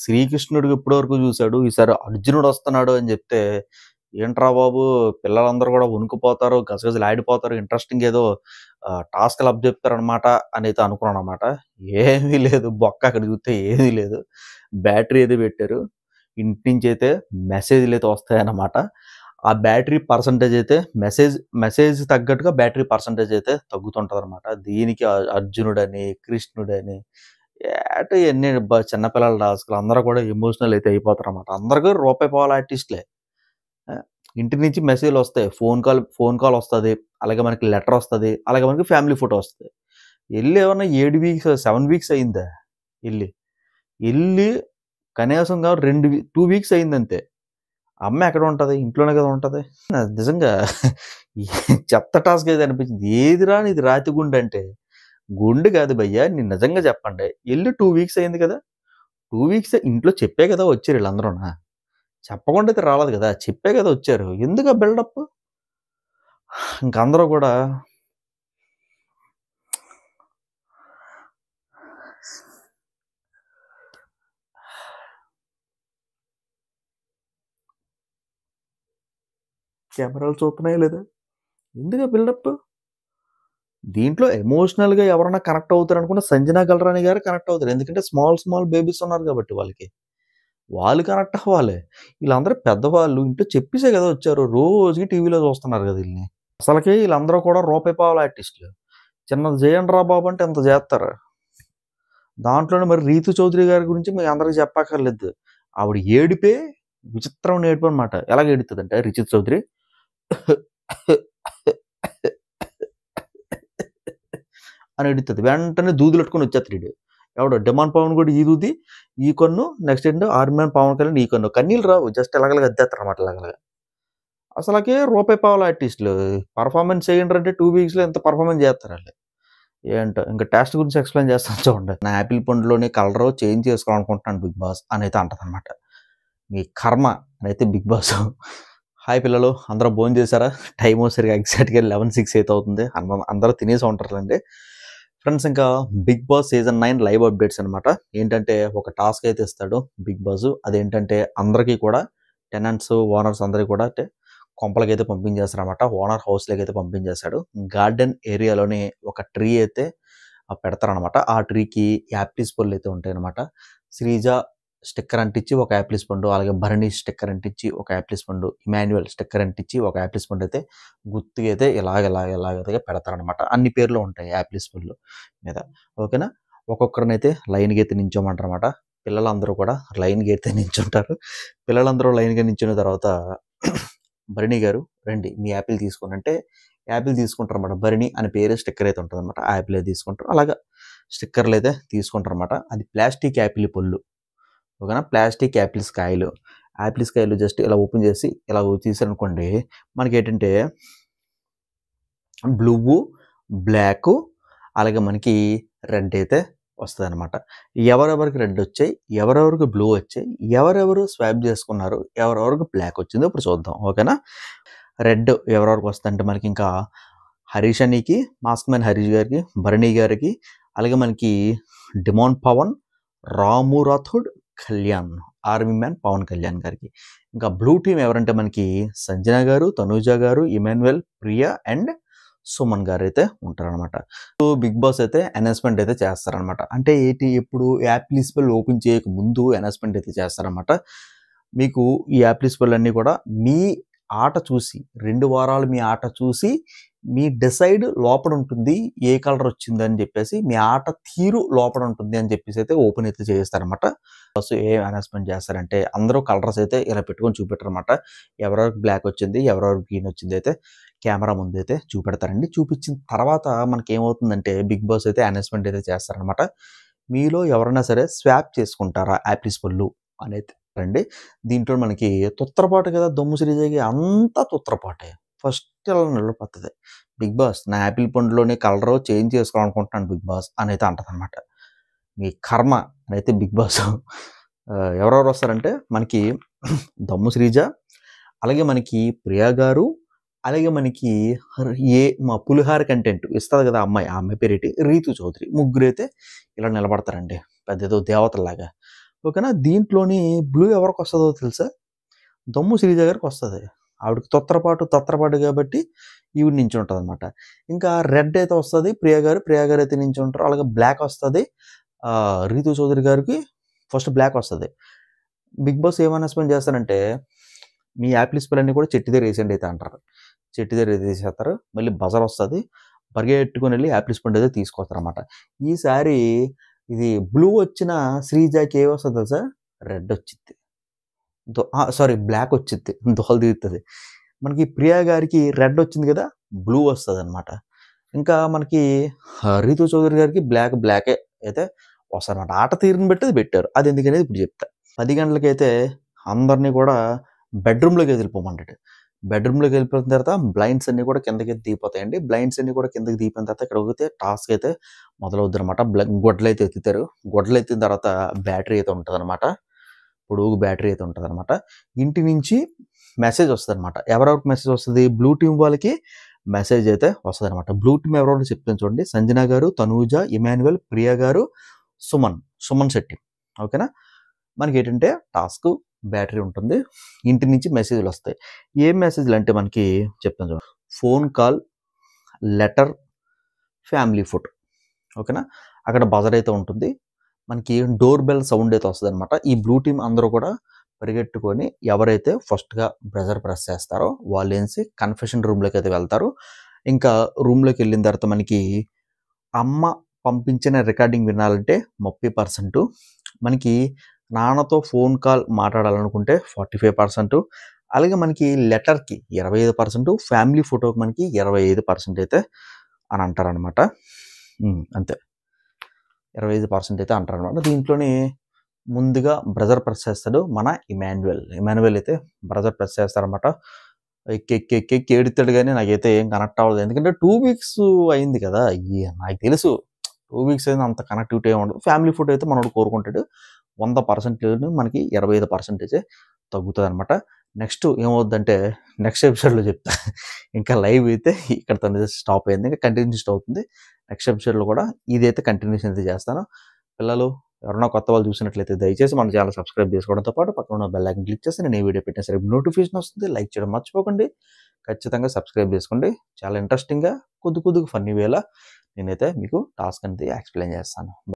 శ్రీకృష్ణుడికి ఇప్పటివరకు చూసాడు. ఈసారి అర్జునుడు వస్తున్నాడు అని చెప్తే, ఏంట్రా బాబు పిల్లలందరూ కూడా వణుకుపోతారు, గజగజలాడిపోతారు. ఇంట్రెస్టింగ్ ఏదో టాస్క్‌లు అప్పజెప్తారనమాట అనైతే అనుకున్నాననమాట. ఏమీ లేదు. బొక్క అక్కడ చూస్తే ఏమీ లేదు. బ్యాటరీ అయితే పెట్టారు. ఇంటి నుంచైతే మెసేజ్‌లయితే వస్తాయన్నమాట. ఆ బ్యాటరీ పర్సెంటేజ్ అయితే మెసేజ్ తగ్గట్టుగా బ్యాటరీ పర్సెంటేజ్ అయితే తగ్గుతుంటదనమాట. దీనికి అర్జునుడని, కృష్ణుడని ఏటో ఇయన్నీ చిన్న పిల్లల టాస్క్‌లు అందరూ కూడా ఎమోషనల్ అయితే అయిపోతారనమాట. అందరికి రూపాయి పావలా ఆర్టిస్ట్‌లే. ఇంటి నుంచి మెసేజ్‌లొస్తాయి. ఫోన్ కాల్ వస్తది. అలాగే మనకి లెటర్ వస్తది. అలాగే మనకి ఫ్యామిలీ ఫోటో వస్తది. ఎళ్లి ఏమన్నా 7 వీక్స్, 7 వీక్స్ అయిందా ఎళ్లి. ఎళ్లి కనీసంగా 2 వీక్స్ అయిందంతే. అమ్మ ఎక్కడ ఉంటది? ఇంట్లోనే కదా ఉంటది. నిజంగా చెత్త టాస్క్ అయితే అనిపించింది. ఏదిరా నీది రాతి గుండంటే, అంటే గుండు కాదు భయ్యా నేను నిజంగా చెప్పండి. ఎళ్లి 2 వీక్స్ అయింది కదా! 2 వీక్స్ ఇంట్లో చెప్పే కదా వచ్చారు ఈళ్ళందరూనా. చెప్పకుండా అయితే రాలేదు కదా! చెప్పే కదా వచ్చారు. ఎందుకు ఆ బిల్డప్? ఇంక అందరూ కూడా కెమెరాలు చూస్తున్నాయా లేదా? ఎందుకు ఆ బిల్డప్? దీంట్లో ఎమోషనల్‌గా ఎవరైనా కనెక్ట్ అవుతారనుకున్న 'సంజన గల్రాని' గారు కనెక్ట్ అవుతారు. ఎందుకంటే స్మాల్ బేబీస్ ఉన్నారు కాబట్టి వాళ్ళకి. వాళ్ళు కనెక్ట్ అవ్వాలి. ఈళ్ళందరూ పెద్దవాళ్ళు ఇంట్లో చెప్పేసే కదా వచ్చారు. రోజుకి టీవీలో చూస్తున్నారు కదా ఈళ్ళని. అసలకి ఈళ్ళందరూ కూడా రూపాయి పావలా ఆర్టిస్టులు. చిన్నది చేయండిరా బాబు అంటే ఇంత చేస్తారు. దాంట్లోనే మరి 'రీతు చౌదరి' గారి గురించి మీ అందరికి చెప్పక్కర్లేదు. ఆవిడ ఏడుపే విచిత్రమైన ఏడుపనమాట. ఎలాగ ఏడుతదంటే 'రిచిత్ చౌదరి' అని ఎడుతది. వెంటనే దూదులెట్టుకొని వచ్చేస్తాడు ఈడు. ఎవడు 'డిమాండ్ పవన్' కూడా ఈ దూది, ఈ కన్ను, నెక్స్ట్ ఏంటో 'ఆర్మీ మ్యాన్ పవన్ కళ్యాణ్' ఈ కన్ను. కన్నీళ్ళు రావు. జస్ట్ ఇలాగ అద్దేస్తారనమాట ఇలాగ. అసలకి రూపాయి పావలా ఆర్టిస్టులు. పెర్ఫార్మన్స్ చేయండ్రంటే 2 వీక్స్‌లో ఎంత పెర్ఫార్మన్స్ చేస్తారాళ్ళు. ఏంటో ఇంక టేస్ట్ గురించి ఎక్స్‌ప్లెయిన్ చేస్తాను చూడండి. నా యాపిల్ పండులోని కలరు చేంజ్ చేసుకోవాలనుకుంటున్నాను బిగ్ బాస్ అనైతే అంటదనమాట. మీ కర్మ అనైతే బిగ్ బాస్. హాయ్ పిల్లలు అందరూ భోంచేసారా? టైము సరిగ్గా ఎగ్జాక్ట్‌గా 11:06 అయితే అవుతుంది. అందరూ తినేసి ఉంటారులెండి. ఫ్రెండ్స్ ఇంకా Bigg Boss season 9 live updates అనమాట. ఏంటంటే ఒక టాస్క్ అయితే ఇస్తాడు బిగ్ బాస్. అదేంటంటే అందరికీ కూడా టెనెంట్స్, ఓనర్స్ అందరికి కూడా అంటే కొంపలకైతే పంపించేస్తారనమాట. ఓనర్ హౌస్‌లోకైతే పంపించేస్తాడు. గార్డెన్ ఏరియాలోని ఒక ట్రీ అయితే పెడతారనమాట. ఆ ట్రీకి యాపిల్స్ పళ్ళు అయితే ఉంటాయనమాట. శ్రీజ స్టిక్కర్ అంటించి ఒక యాపిల్స్ పండు, అలాగే భరణి స్టిక్కర్ అంటించి ఒక యాపిల్స్ పండు, ఇమాన్యుయల్ స్టిక్కర్ అంటించి ఒక యాపిల్స్ పండు అయితే గుర్తుగా అయితే ఇలాగ పెడతారనమాట. అన్ని పేర్లు ఉంటాయి యాపిల్స్ పళ్ళు మీద. ఓకేనా? ఒక్కొక్కరినైతే లైన్‌గా అయితే నించోమంటారనమాట. పిల్లలందరూ కూడా లైన్‌గా అయితే నించుంటారు. పిల్లలందరూ లైన్‌గా నించున్న తర్వాత భరణి గారు రండి మీ యాపిల్ తీసుకోండి అంటే యాపిల్ తీసుకుంటారనమాట. భరణి అనే పేరే స్టిక్కర్ అయితే ఉంటదనమాట. ఆ యాపిల్ అయితే తీసుకుంటారు. అలాగా స్టిక్కర్లు అయితే తీసుకుంటారనమాట. అది ప్లాస్టిక్ యాపిల్ పళ్ళు. ఓకేనా? ప్లాస్టిక్ యాపిల్స్ కాయలు. యాపిల్స్ కాయలు జస్ట్ ఇలా ఓపెన్ చేసి ఇలా తీశారనుకోండి మనకేంటంటే బ్లూ, బ్లాకు అలాగే మనకి రెడ్ అయితే వస్తదనమాట. ఎవరెవరికి రెడ్ వచ్చాయి, ఎవరెవరికి బ్లూ వచ్చాయి, ఎవరెవరు స్వాప్ చేసుకున్నారు, ఎవరెవరికి బ్లాక్ వచ్చిందో ఇప్పుడు చూద్దాం. ఓకేనా? రెడ్ ఎవరెవరికి వస్తదంటే మనకి ఇంకా హరీష్ అన్నీకి, మాస్క్ మ్యాన్ హరీష్ గారికి, భరణి గారికి, అలాగే మనకి డిమాండ్ పవన్, రాము రాథోడ్, కళ్యాణ్, ఆర్మీ మ్యాన్ పవన్ కళ్యాణ్ గారికి. ఇంకా బ్లూ టీమ్ ఎవరంటే మనకి సంజన గారు, తనూజ గారు, ఇమాన్యుయల్, ప్రియా అండ్ సుమన్ గారు అయితే ఉంటారనమాట. బిగ్ బాస్ అయితే అనౌన్స్మెంట్ అయితే చేస్తారనమాట. అంటే ఏంటి ఎప్పుడు యాపిల్ స్పెల్ ఓపెన్ చేయక ముందు అనౌన్స్మెంట్ అయితే చేస్తారనమాట. మీకు ఈ యాపిల్ స్పెల్ అన్నీ కూడా మీ ఆట చూసి 2 వారాలు మీ ఆట చూసి మీ డిసైడ్ లోపల ఉంటుంది ఏ కలర్ వచ్చిందని చెప్పేసి మీ ఆట తీరు లోపల ఉంటుంది అని చెప్పేసి అయితే ఓపెన్ అయితే చేస్తారనమాట. ఫస్ట్ ఏ అనౌన్స్మెంట్ చేస్తారంటే అందరూ కలర్స్ అయితే ఇలా పెట్టుకొని చూపెట్టారనమాట. ఎవరెవరికి బ్లాక్ వచ్చింది, ఎవరెవరికి గ్రీన్ వచ్చింది అయితే కెమెరా ముందు అయితే చూపెడతారండి. చూపించిన తర్వాత మనకేమవుతుందంటే బిగ్ బాస్ అయితే అనౌన్స్మెంట్ అయితే చేస్తారనమాట. మీలో ఎవరైనా సరే స్వాప్ చేసుకుంటారా యాపిల్స్ పళ్ళు అనేది రండి. దీంట్లో మనకి తుత్తరపాటు కదా దమ్ము శ్రీజకి అంతా తుత్తరపాటే. ఫస్ట్ ఇలా నిలబడుతుంది. బిగ్ బాస్ నా యాపిల్ పండులోని కలర్ చేంజ్ చేసుకోవాలనుకుంటున్నాను బిగ్ బాస్ అనైతే అంటదనమాట. మీ కర్మ అనైతే బిగ్ బాస్ ఎవరెవరు వస్తారంటే మనకి దమ్ము శ్రీజ, అలాగే మనకి ప్రియా గారు, అలాగే మనకి మా పులిహార కంటెంట్ ఇస్తుంది కదా అమ్మాయి, ఆ అమ్మాయి పేరేంటి రీతు చౌదరి. ముగ్గురైతే ఇలా నిలబడతారండి. పెద్ద ఏదో దేవతల్లాగా. ఓకేనా. దీంట్లోని బ్లూ ఎవరికి వస్తుందో తెలుసా? దమ్ము శ్రీజ గారికి వస్తుంది. ఆవిడకి తొత్తరపాటు కాబట్టి ఈవిడ నించుంటుంది అనమాట. ఇంకా రెడ్ అయితే వస్తుంది ప్రియా గారు అయితే నించుంటారు. అలాగే బ్లాక్ వస్తుంది రీతు చౌదరి గారికి ఫస్ట్ బ్లాక్ వస్తుంది. బిగ్ బాస్ ఏం అనౌన్స్మెంట్ చేస్తారంటే మీ యాపిల్ స్పెల్లన్నీ కూడా చెట్టు దగ్గర వేసేయండి అయితే అంటారు. చెట్టు దగ్గర వేసేస్తారు. మళ్ళీ బజర్ వస్తుంది. పరిగెట్టుకుని వెళ్ళి యాపిల్ స్పెండ్ అయితే తీసుకొస్తారు అనమాట. ఈసారి ఇది బ్లూ వచ్చిన శ్రీజాకి ఏ వస్తుంది తెలుసా? రెడ్ వచ్చింది. సారీ బ్లాక్ వచ్చింది. దోహలు తీరుతుంది. మనకి ప్రియా గారికి రెడ్ వచ్చింది కదా, బ్లూ వస్తుంది అనమాట. ఇంకా మనకి రీతు చౌదరి గారికి బ్లాకే అయితే వస్తుంది అనమాట. ఆట తీరుని బట్టి అది పెట్టారు. అది ఎందుకనేది ఇప్పుడు చెప్తా. 10 గంటలకైతే అందరినీ కూడా బెడ్రూమ్లోకి వెళ్ళిపోమంటాడు. బెడ్రూమ్లోకి వెళ్ళిపోయిన తర్వాత బ్లైండ్స్ అన్నీ కూడా కిందకి దిగిపోతాయండి. బ్లైండ్స్ అన్నీ కూడా కిందకి దిగిపోయిన తర్వాత ఇక్కడ ఒకతే టాస్క్ అయితే మొదలవుద్ది అనమాట. గొడ్డలు అయితే ఎత్తుతారు. గొడ్డలు ఎత్తిన తర్వాత బ్యాటరీ అయితే ఉంటుంది అనమాట. పొడుగు బ్యాటరీ అయితే ఉంటుంది అనమాట. ఇంటి నుంచి మెసేజ్ వస్తుంది అనమాట. ఎవరెవరికి మెసేజ్ వస్తుంది? బ్లూ టీం వాళ్ళకి మెసేజ్ అయితే వస్తుంది అనమాట. బ్లూ టీం ఎవరెవరు చెప్తాను చూడండి. సంజన గారు, తనూజ, ఇమాన్యువల్, ప్రియా గారు, సుమన్ శెట్టి. ఓకేనా. మనకి ఏంటంటే టాస్క్ బ్యాటరీ ఉంటుంది. ఇంటి నుంచి మెసేజ్లు వస్తాయి. ఏం మెసేజ్లు అంటే మనకి చెప్తాను చూడండి. Phone call, letter, family photo. ఓకేనా. అక్కడ బజర్ అయితే ఉంటుంది. మనకి డోర్ బెల్ సౌండ్ అయితే వస్తుంది అనమాట. ఈ బ్లూ టీం అందరూ కూడా పరిగెట్టుకొని ఎవరైతే ఫస్ట్గా బ్రెజర్ ప్రెస్ చేస్తారో వాళ్ళు ఏంసి కన్ఫెషన్ రూమ్లోకి అయితే వెళ్తారు. ఇంకా రూమ్లోకి వెళ్ళిన తర్వాత మనకి అమ్మ పంపించిన రికార్డింగ్ వినాలంటే 30%, మనకి నాన్నతో ఫోన్ కాల్ మాట్లాడాలనుకుంటే 45%, అలాగే మనకి లెటర్కి 25%, ఫ్యామిలీ ఫోటోకి మనకి 25% అయితే అని అంటారనమాట. అంతే 25% అయితే అంటారనమాట. దీంట్లోని ముందుగా బ్రజర్ ప్రెస్ చేస్తాడు మన ఇమాన్యువల్ అయితే బ్రజర్ ప్రెస్ చేస్తారనమాట. ఎక్కి ఏడుతాడు కానీ నాకైతే ఏం కనెక్ట్ అవ్వలేదు. ఎందుకంటే 2 వీక్స్ అయింది కదా. నాకు తెలుసు 2 వీక్స్ అయింది, అంత కనెక్టివిటీ ఏమి ఉండదు. ఫ్యామిలీ ఫోటో అయితే మనోడు కోరుకుంటాడు. 100% మనకి 25% తగ్గుతుంది అనమాట. నెక్స్ట్ ఏమవుద్దంటే నెక్స్ట్ ఎపిసోడ్లో చెప్తా. ఇంకా లైవ్ అయితే ఇక్కడ తన స్టాప్ అయింది. ఇంకా కంటిన్యూస్ అవుతుంది. నెక్స్ట్ ఎపిసోడ్లో కూడా ఇదైతే కంటిన్యూషన్ అయితే చేస్తాను. పిల్లలు ఎవరైనా కొత్త వాళ్ళు చూసినట్లయితే దయచేసి మన ఛానల్ సబ్స్క్రైబ్ చేసుకోవడంతో పాటు పక్కన ఉన్న బెల్ ఐకాన్ క్లిక్ చేస్తే నేను ఏ వీడియో పెట్టినా సరే నోటిఫికేషన్ వస్తుంది. లైక్ చేయడం మర్చిపోకండి. ఖచ్చితంగా సబ్స్క్రైబ్ చేసుకోండి. చాలా ఇంట్రెస్టింగ్గా కొద్దిగా ఫన్నీ వేలా నేనైతే మీకు టాస్క్ అనేది ఎక్స్ప్లెయిన్ చేస్తాను.